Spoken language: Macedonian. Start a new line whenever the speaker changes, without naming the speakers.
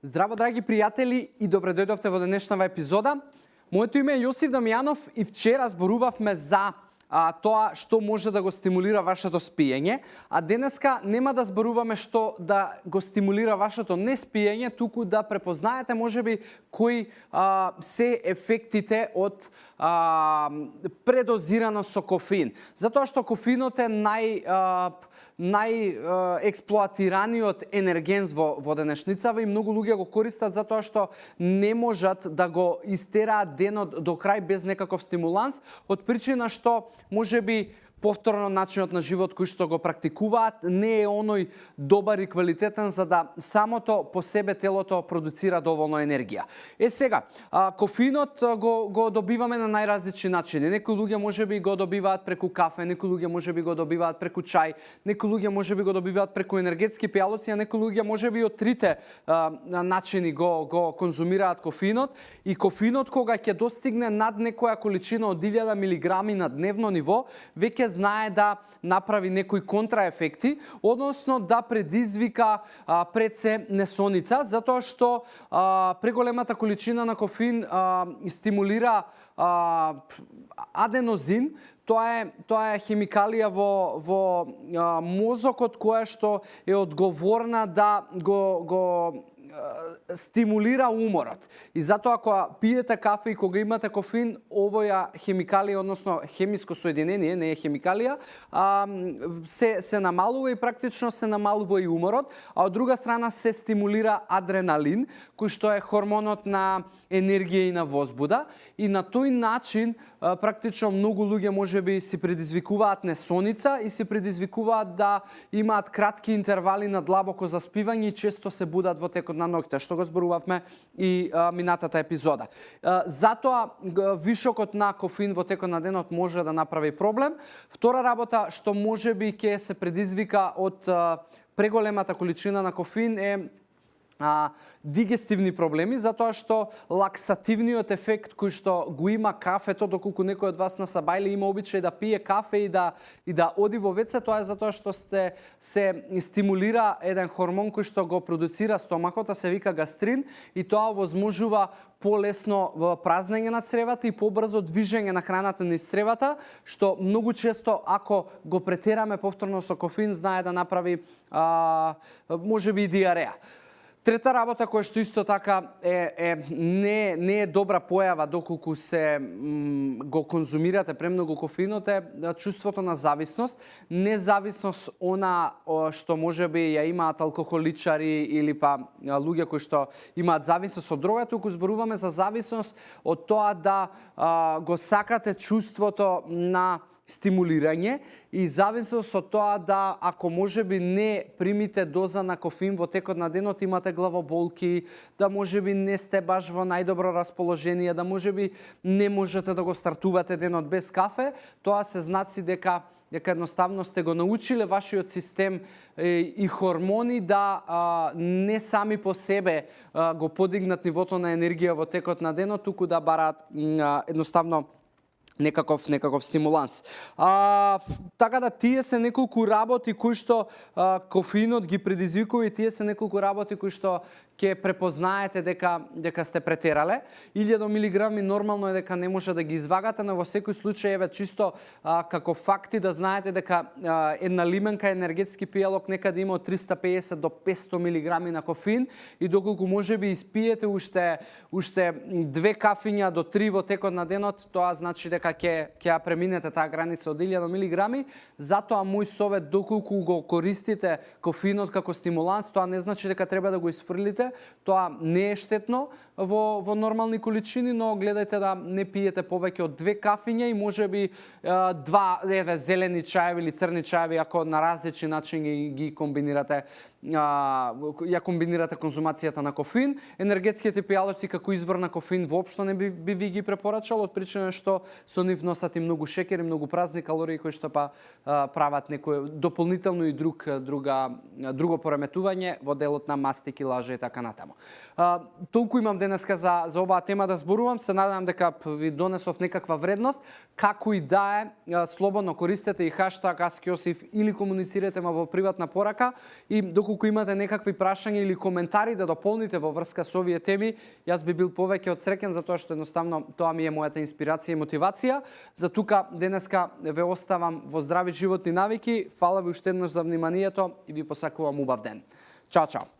Здраво, драги пријатели, и добре дојдовте во денешнава епизода. Моето име е Јосиф Дамјанов и вчера зборувавме за тоа што може да го стимулира вашето спиење, а денеска нема да зборуваме што да го стимулира вашето неспиење, туку да препознаете можеби кои се ефектите од предозирано со кофеин. Затоа што кофеинот е најексплоатираниот енерген во денешницава и многу луѓе го користат затоа што не можат да го истераат денот до крај без некаков стимуланс, од причина што можеби повторно начинот на живот кој што го практикуваат не е оној добар и квалитетен за да самото по себе телото продуцира доволно енергија. Сега, кофеинот го добиваме на најразлични начини. Некои луѓе можеби го добиваат преку кафе, некои луѓе можеби го добиваат преку чај, некои луѓе можеби го добиваат преку енергетски пијалоци, а некои луѓе можеби од трите начини го конзумираат кофеинот. И кофеинот кога ќе достигне над некоја количина од 1000 милиграми на дневно ниво, веќе знае да направи некои контраефекти, односно да предизвика пред се несоница, затоа што преголемата количина на кофеин стимулира аденозин. Тоа е хемикалија во мозокот која што е одговорна да го стимулира уморот. И затоа кога пиете кафе и кога имате кофеин, овоја хемикалија, односно хемиско соединение, не е хемикалија, се намалува и практично се намалува и уморот, а од друга страна се стимулира адреналин, кој што е хормонот на енергија и на возбуда, и на тој начин практично многу луѓе можеби си предизвикуваат несоница и се предизвикуваат да имаат кратки интервали на длабоко заспивање и често се будат во текот на ноќта, што го зборувавме и минатата епизода. Затоа вишокот на кофеин во текот на денот може да направи проблем. Втора работа што можеби ќе се предизвика од преголемата количина на кофеин е дигестивни проблеми, затоа што лаксативниот ефект кој што го има кафето, доколку некој од вас на сабајле има обичај да пие кафе и да оди во веце, тоа е затоа што се стимулира еден хормон кој што го продуцира стомакот, а се вика гастрин, и тоа овозможува полесно празнење на цревата и побрзо движење на храната низ цревата, што многу често ако го претераме повторно со кофеин знае да направи можеби и диареја. Трета работа која што исто така не е добра појава доколку се го конзумирате премногу кофеинот е чувството на зависност, независност она што можеби ја имаат алкохоличари или па луѓе кои што имаат зависност од дрога, туку зборуваме за зависност од тоа да го сакате чувството на стимулирање и зависност од тоа да ако можеби не примите доза на кофеин во текот на денот имате главоболки, да можеби не сте баш во најдобро расположение, да можеби не можете да го стартувате денот без кафе, тоа се знаци дека едноставно сте го научиле вашиот систем и хормони да не сами по себе го подигнат нивото на енергија во текот на денот, туку да бараат едноставно некаков стимуланс. Така да тие се неколку работи кои што кофеинот ги предизвикува и тие се неколку работи кои што ќе препознаете дека сте претерале. 1000 милиграми нормално е дека не може да ги извагате, но во секој случај еве чисто како факти да знаете дека една лименка енергетски пијалок некаде има од 350 до 500 милиграми на кофеин и доколку можеби испиете уште 2 кафиња до 3 во текот на денот, тоа значи дека ќе ја преминете таа граница од 1000 милиграми. Затоа мој совет доколку го користите кофеинот како стимуланс, тоа не значи дека треба да го исфрлите. Тоа не е штетно во нормални количини, но гледајте да не пиете повеќе од 2 кафиња и можеби 2 зелени чаеви или црни чаеви ако на различни начини ги комбинирате конзумацијата на кофеин. Енергетските пијалоци како извор на кофеин воопшто не би ви ги препорачал од причина што со нив носат и многу шеќер и многу празни калории кои што прават некој дополнително и друго пореметување во делот на масти, килажа и така натаму. Толку имам денеска за оваа тема да зборувам. Се надевам дека ви донесов некаква вредност. Како и да е, слободно користете и хаштаг #AskJosif или комуницирате ма во приватна порака и доколку имате некакви прашања или коментари да дополните во врска со овие теми, јас би бил повеќе од среќен затоа што едноставно тоа ми е мојата инспирација и мотивација. За тука денеска ве оставам во здрави животни навики. Фала ви уште еднаш за вниманието и ви посакувам убав ден. Чао, чао.